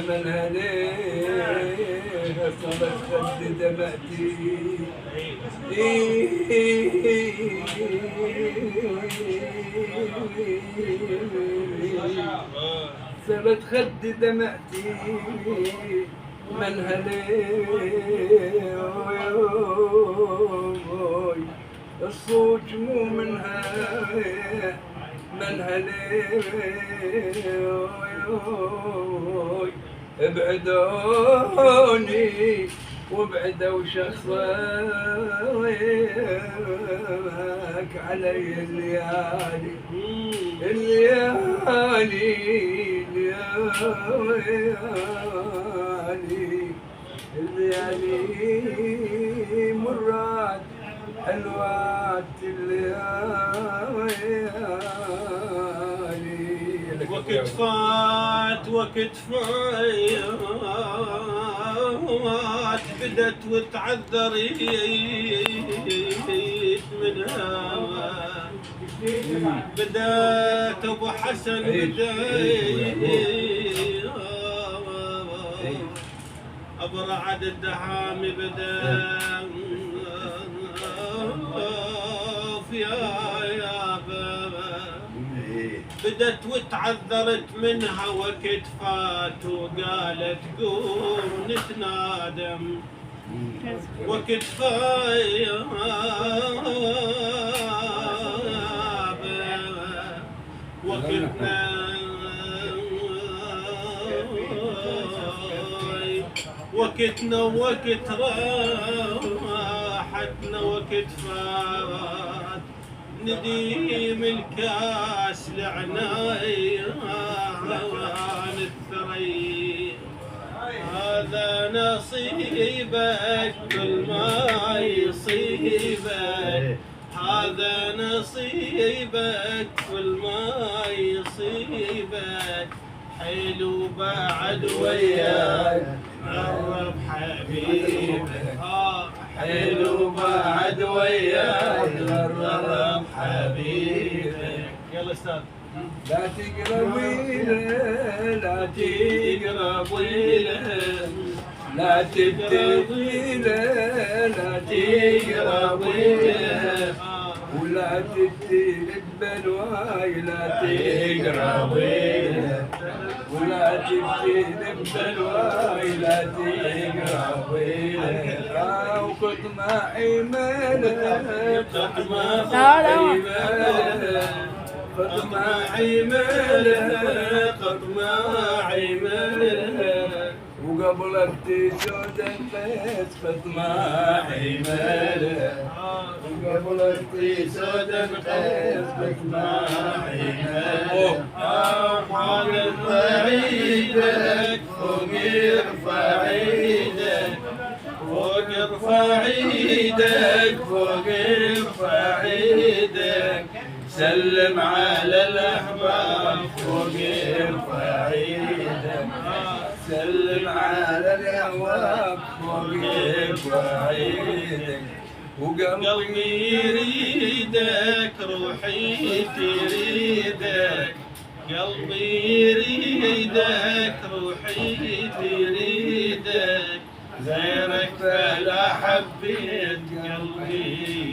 منها ليه صارت خد دمعتي صارت خد دمعتي منها ليه الصوت مو منها ليه ابعدوني وابعدوا شخصك علي الليالي مرات حلوات الليالي وقت فات بدت وتعذريت منها بدات ابو حسن ابو رعد الدهامي بدات يا بابا بدت وتعذرت منها وقت فات وقالت قوم نتنادم وقت فات وقتنا وقت راحتنا وقت فات نديم الكاس لعنايان الثري هذا نصيبك كل ما يصيبك هذا نصيبك كل ما يصيبك حلو بعد وياك قرب حبيبك حلو بعد وياك قرب حبيبك يلا استاذ لا تقربي له لا تقربي له لا تبتغي له لا تقربي له ولا تبتلي ببلواي لا تقربي له ولا تبتلي ببلواي لا تقربي له وقد ما عمله قد ما عمله قد ما عمله قد ما عمله وقبلك تسود القيس قد ما عمله وقبلك تسود القيس قد ما عمله حال بعيدك فوق ارفع ايدك فوق ارفع ايدك فوق ارفع ايدك سلم على الأحباب فوق ارفع ايدك سلم على الأحباب فوق ارفع ايدك وقلبي يريدك روحي تريدك قلبي يريدك روحي تريدك غيرك فلا حبيت قلبي